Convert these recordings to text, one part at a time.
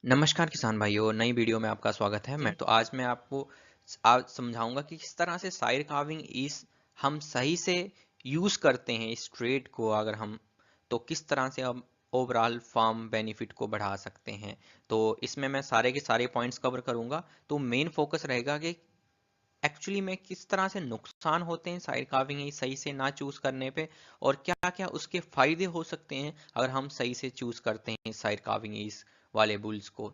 नमस्कार किसान भाइयों, नई वीडियो में आपका स्वागत है। आज मैं आपको आज समझाऊंगा कि किस तरह से साइड कार्विंग इस हम सही से यूज करते हैं इस ट्रेड को। अगर हम तो किस तरह से हम ओवरऑल फार्म बेनिफिट को बढ़ा सकते हैं। तो इसमें मैं सारे के सारे पॉइंट्स कवर करूंगा। तो मेन फोकस रहेगा कि एक्चुअली में किस तरह से नुकसान होते हैं साइड कार्विंग सही से ना चूज करने पे, और क्या क्या उसके फायदे हो सकते हैं अगर हम सही से चूज करते हैं साइड कार्विंग वाले बुल्स को।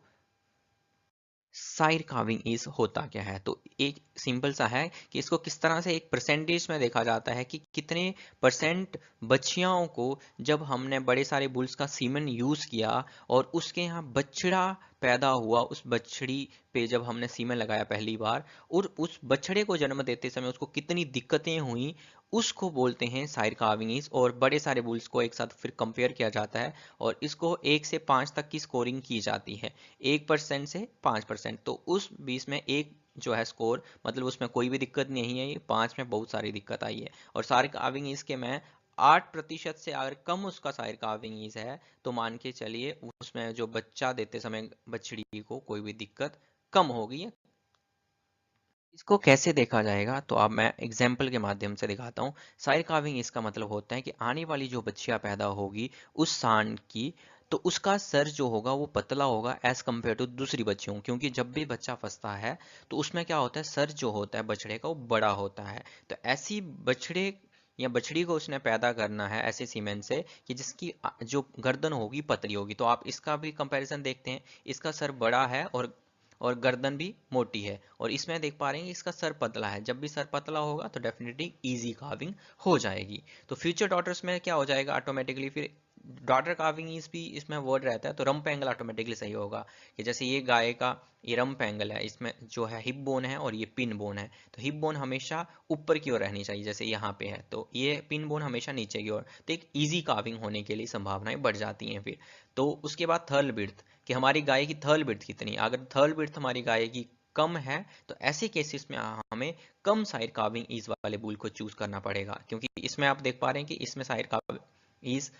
साइड कार्विंग इज होता क्या है, तो एक सिंपल सा है कि इसको किस तरह से एक परसेंटेज में देखा जाता है कि कितने परसेंट बछियाओं को जब हमने बड़े सारे बुल्स का सीमेन यूज किया और उसके यहाँ बछड़ा पैदा हुआ, उस बछड़ी पे जब हमने सीमेन लगाया पहली बार और उस बछड़े को जन्म देते समय उसको कितनी दिक्कतें हुई, उसको बोलते हैं साइड कार्विंग। और बड़े सारे बुल्स को एक साथ फिर कंपेयर किया जाता है और इसको 1 से 5 तक की स्कोरिंग की जाती है, 1% से 5%। तो उस 20 में एक जो है स्कोर, मतलब उसमें कोई भी दिक्कत नहीं है, ये 5 में बहुत सारी दिक्कत आई है। और सारे कार्विंग इसके में 8% से अगर कम उसका साइड कार्विंग है तो मान के चलिए उसमें जो बच्चा देते समय बछड़ी को कोई भी दिक्कत कम होगी। इसको कैसे देखा जाएगा, तो अब मैं एग्जाम्पल के माध्यम से दिखाता हूँ। साइड कार्विंग इसका मतलब होता है कि आने वाली जो बच्चियां पैदा होगी उस सांड की, तो उसका सर जो होगा वो पतला होगा एज कम्पेयर टू दूसरी बच्चियों, क्योंकि जब भी बच्चा फंसता है तो उसमें क्या होता है, सर जो होता है बछड़े का वो बड़ा होता है। तो ऐसी बछड़े या बछड़ी को उसने पैदा करना है ऐसे सीमेन से कि जिसकी जो गर्दन होगी पतली होगी। तो आप इसका भी कंपैरिजन देखते हैं, इसका सर बड़ा है और गर्दन भी मोटी है, और इसमें देख पा रहे हैं इसका सर पतला है। जब भी सर पतला होगा तो डेफिनेटली इजी कार्विंग हो जाएगी। तो फ्यूचर डॉटर्स में क्या हो जाएगा ऑटोमेटिकली, फिर डॉटर कार्विंग इज भी इसमें वर्ड रहता है तो रंप एंगल ऑटोमेटिकली सही होगा। कि जैसे ये गाय का ये रंप एंगल है, इसमें जो है हिप बोन है और ये पिन बोन है, तो हिप बोन हमेशा ऊपर की ओर रहनी चाहिए जैसे यहाँ पे है, तो ये पिन बोन हमेशा नीचे की ओर। तो एक इजी कार्विंग होने के लिए संभावनाएं बढ़ जाती हैं। फिर तो उसके बाद थर्ल बिड्थ, कि हमारी गाय की थर्ल बिड्थ कितनी, अगर थर्ल बिड्थ हमारी गाय की कम है तो ऐसे केसेस में हमें कम साइड कार्विंग ईज वाले बुल को चूज करना पड़ेगा। क्योंकि इसमें आप देख पा रहे हैं कि इसमें साइड कार्विंग ईज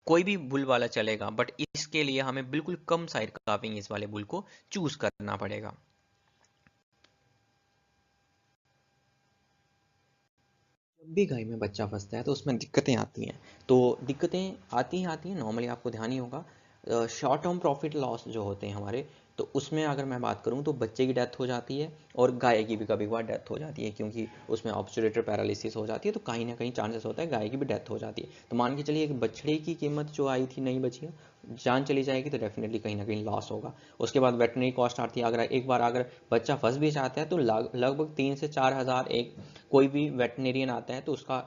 कोई भी बुल वाला चलेगा, बट इसके लिए हमें बिल्कुल कम साइड कार्विंग ईज वाले बुल को चूज करना पड़ेगा। जब भी गाय में बच्चा फंसता है तो उसमें दिक्कतें आती हैं। तो दिक्कतें आती हैं नॉर्मली, आपको ध्यान ही होगा। शॉर्ट टर्म प्रॉफिट लॉस जो होते हैं हमारे, तो उसमें अगर मैं बात करूं तो बच्चे की डेथ हो जाती है और गाय की भी कभी कभार डेथ हो जाती है, क्योंकि उसमें ऑब्स्चुरेटर पैरालिसिस हो जाती है, तो कहीं ना कहीं चांसेस होता है गाय की भी डेथ हो जाती है। तो मान के चलिए एक बछड़े की कीमत जो आई थी नई बछिया, जान चली जाएगी तो डेफिनेटली कहीं ना कहीं लॉस होगा। उसके बाद वेटनरी कॉस्ट आती है, अगर एक बार अगर बच्चा फंस भी जाता है तो लगभग 3 से 4 हज़ार एक कोई भी वेटनेरियन आता है तो उसका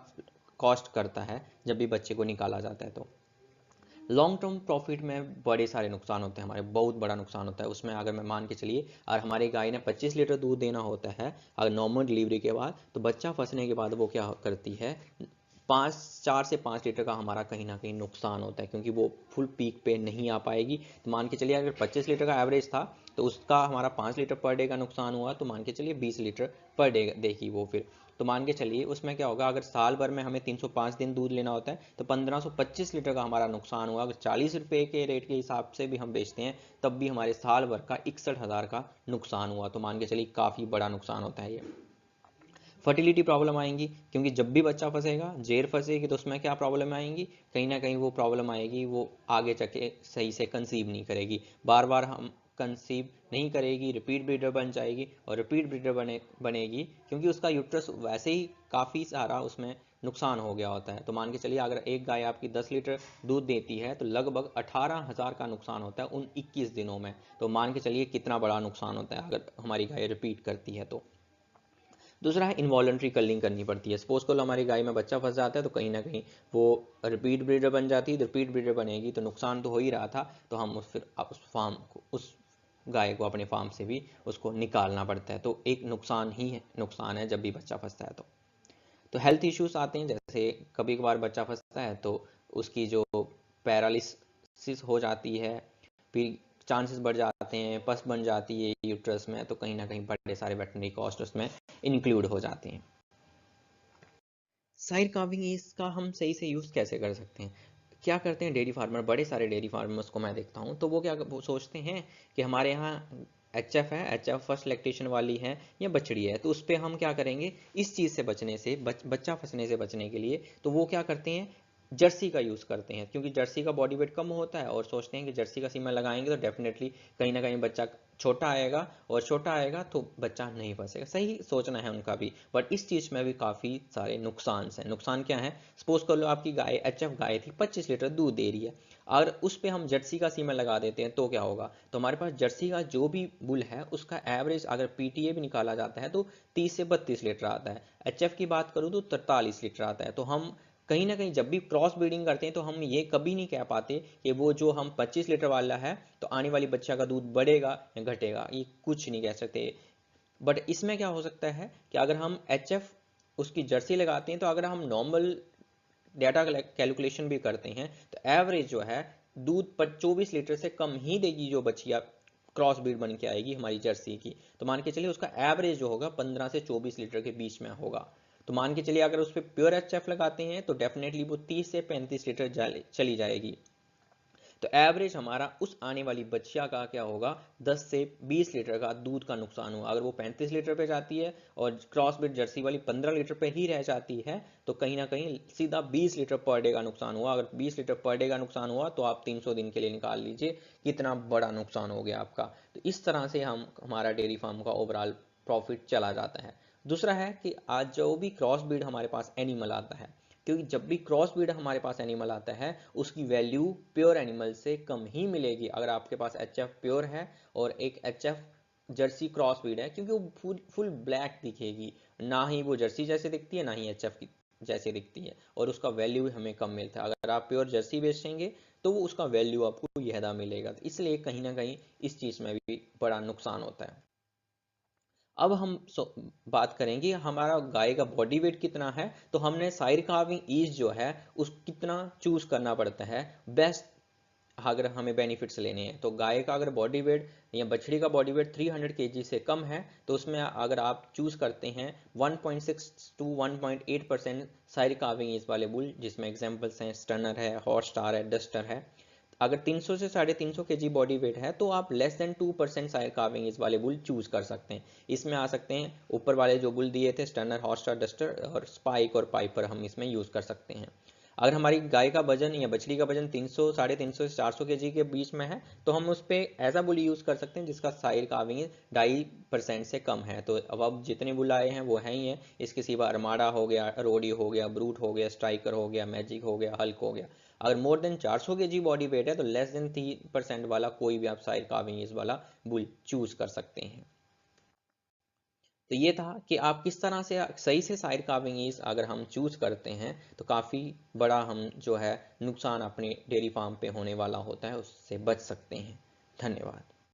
कॉस्ट करता है जब भी बच्चे को निकाला जाता है। तो लॉन्ग टर्म प्रॉफिट में बड़े सारे नुकसान होते हैं हमारे, बहुत बड़ा नुकसान होता है उसमें। अगर मैं मान के चलिए और हमारी गाय ने 25 लीटर दूध देना होता है अगर नॉर्मल डिलीवरी के बाद, तो बच्चा फंसने के बाद वो क्या करती है, 4 से 5 लीटर का हमारा कहीं ना कहीं नुकसान होता है, क्योंकि वो फुल पीक पे नहीं आ पाएगी। तो मान के चलिए अगर 25 लीटर का एवरेज था तो उसका हमारा 5 लीटर पर डे का नुकसान हुआ, तो मान के चलिए 20 लीटर पर डे देगी वो। फिर तो मान के चलिए उसमें क्या होगा, अगर साल भर में हमें 305 दिन दूध लेना होता है तो 1525 लीटर का हमारा नुकसान हुआ। अगर 40 रुपए के रेट के हिसाब से भी हम बेचते हैं तब भी हमारे साल भर का 61 हज़ार का नुकसान हुआ। तो मान के चलिए काफ़ी बड़ा नुकसान होता है ये। फर्टिलिटी प्रॉब्लम आएंगी, क्योंकि जब भी बच्चा फंसेगा, जेर फंसेगी, तो उसमें क्या प्रॉब्लम आएंगी, कहीं ना कहीं वो प्रॉब्लम आएगी, वो आगे चके सही से कंसीव नहीं करेगी, बार बार हम कंसीव नहीं करेगी, रिपीट ब्रीडर बन जाएगी। और रिपीट ब्रीडर बनेगी क्योंकि उसका यूट्रस वैसे ही काफ़ी सारा उसमें नुकसान हो गया होता है। तो मान के चलिए अगर एक गाय आपकी 10 लीटर दूध देती है तो लगभग 18 हज़ार का नुकसान होता है उन 21 दिनों में। तो मान के चलिए कितना बड़ा नुकसान होता है अगर हमारी गाय रिपीट करती है तो। दूसरा है इनवॉलंटरी कलिंग करनी पड़ती है। सपोज करो हमारी गाय में बच्चा फंस जाता है तो कहीं ना कहीं वो रिपीट ब्रीडर बन जाती है। रिपीट ब्रीडर बनेगी तो नुकसान तो हो ही रहा था, तो हम उस फार्म को, उस गाय को अपने फार्म से भी उसको निकालना पड़ता है। तो एक नुकसान ही है, नुकसान है जब भी बच्चा फंसता है तो हेल्थ इश्यूज आते हैं, जैसे कभी कभार बच्चा फंसता है तो उसकी जो पैरालिसिस हो जाती है, फिर चांसेस बढ़ जाते हैं, पस बन जाती है यूट्रस में, तो कहीं ना कहीं बड़े सारे वेटनरी कॉस्ट उसमें इंक्लूड हो जाते हैं। साइड कार्विंग इसका हम सही से यूज़ कैसे कर सकते हैं, क्या करते हैं डेयरी फार्मर, बड़े सारे डेयरी फार्मर्स को मैं देखता हूँ, तो वो सोचते हैं कि हमारे यहाँ एचएफ है, एचएफ फर्स्ट लैक्टेशन वाली है या बछड़ी है, तो उस पर हम क्या करेंगे, इस चीज़ से बचने से, बच्चा फंसने से बचने के लिए, तो वो क्या करते हैं, जर्सी का यूज़ करते हैं, क्योंकि जर्सी का बॉडी वेट कम होता है और सोचते हैं कि जर्सी का सीमेन लगाएंगे तो डेफिनेटली कहीं ना कहीं बच्चा छोटा आएगा, और छोटा आएगा तो बच्चा नहीं फंसेगा। सही सोचना है उनका भी, बट इस चीज़ में भी काफ़ी सारे नुकसान हैं। नुकसान क्या है, सपोज कर लो आपकी गाय, एचएफ गाय थी, 25 लीटर दूध दे रही है, अगर उस पर हम जर्सी का सीमेन लगा देते हैं तो क्या होगा, तो हमारे पास जर्सी का जो भी बुल है उसका एवरेज अगर पीटीए भी निकाला जाता है तो 30 से 32 लीटर आता है। एचएफ की बात करूँ तो 43 लीटर आता है। तो हम कहीं ना कहीं जब भी क्रॉस ब्रीडिंग करते हैं तो हम ये कभी नहीं कह पाते कि वो जो हम 25 लीटर वाला है तो आने वाली बच्चा का दूध बढ़ेगा या घटेगा, ये कुछ नहीं कह सकते। बट इसमें क्या हो सकता है कि अगर हम एचएफ उसकी जर्सी लगाते हैं, तो अगर हम नॉर्मल डाटा कैलकुलेशन भी करते हैं तो एवरेज जो है दूध पर 24 लीटर से कम ही देगी जो बच्चियां क्रॉस ब्रीड बन के आएगी हमारी जर्सी की। तो मान के चलिए उसका एवरेज जो होगा 15 से 24 लीटर के बीच में होगा। तो मान के चलिए अगर उस पर प्योर एचएफ लगाते हैं तो डेफिनेटली वो 30 से 35 लीटर चली जाएगी। तो एवरेज हमारा उस आने वाली बच्चिया का क्या होगा, 10 से 20 लीटर का दूध का नुकसान हुआ। अगर वो 35 लीटर पे जाती है और क्रॉस ब्रीड जर्सी वाली 15 लीटर पे ही रह जाती है तो कहीं ना कहीं सीधा 20 लीटर पर डे का नुकसान हुआ। अगर 20 लीटर पर डे का नुकसान हुआ तो आप 300 दिन के लिए निकाल लीजिए कितना बड़ा नुकसान हो गया आपका। तो इस तरह से हमारा डेयरी फार्म का ओवरऑल प्रॉफिट चला जाता है। दूसरा है कि आज जो भी क्रॉस ब्रीड हमारे पास एनिमल आता है, क्योंकि जब भी क्रॉस ब्रीड हमारे पास एनिमल आता है उसकी वैल्यू प्योर एनिमल से कम ही मिलेगी। अगर आपके पास एचएफ प्योर है और एक एचएफ जर्सी क्रॉस ब्रीड है, क्योंकि वो फुल ब्लैक दिखेगी, ना ही वो जर्सी जैसे दिखती है ना ही एचएफ की जैसे दिखती है, और उसका वैल्यू हमें कम मिलता है। अगर आप प्योर जर्सी बेचेंगे तो वो उसका वैल्यू आपको ज्यादा मिलेगा। तो इसलिए कहीं ना कहीं इस चीज में भी बड़ा नुकसान होता है। अब हम बात करेंगे हमारा गाय का बॉडी वेट कितना है, तो हमने साइड कार्विंग ईज जो है उस कितना चूज करना पड़ता है बेस्ट अगर हमें बेनिफिट्स लेने हैं। तो गाय का अगर बॉडी वेट या बछड़ी का बॉडी वेट 300 kg से कम है तो उसमें अगर आप चूज करते हैं 1.6 to 1.8% साइड कार्विंग ईज वाले बुल, जिसमें एग्जांपल्स हैं स्टनर है, हॉट स्टार है, डस्टर है। अगर 300 से 350 kg बॉडी वेट है तो आप लेस देन 2% साइड कार्विंग इस वाले बुल चूज कर सकते हैं। इसमें आ सकते हैं ऊपर वाले जो बुल दिए थे स्टनर, हॉटस्टार, डस्टर और स्पाइक और पाइपर, हम इसमें यूज कर सकते हैं। अगर हमारी गाय का वजन या बछड़ी का वजन 300, 350 से 400 kg के बीच में है तो हम उस पर ऐसा बुल यूज कर सकते हैं जिसका साइड कार्विंग 2.5% से कम है। तो अब जितने बुल आए हैं वो है ही है, इसके सिवा अरमाडा हो गया, रोडी हो गया, ब्रूट हो गया, स्ट्राइकर हो गया, मैजिक हो गया, हल्क हो गया। अगर more than 400 kg body weight है तो लेस देन 3% वाला कोई भी आप साइड कार्विंग इस वाला बुल चूज कर सकते हैं। तो ये था कि आप किस तरह से सही से साइड कार्विंग ईज अगर हम चूज करते हैं तो काफ़ी बड़ा हम जो है नुकसान अपने डेयरी फार्म पे होने वाला होता है उससे बच सकते हैं। धन्यवाद।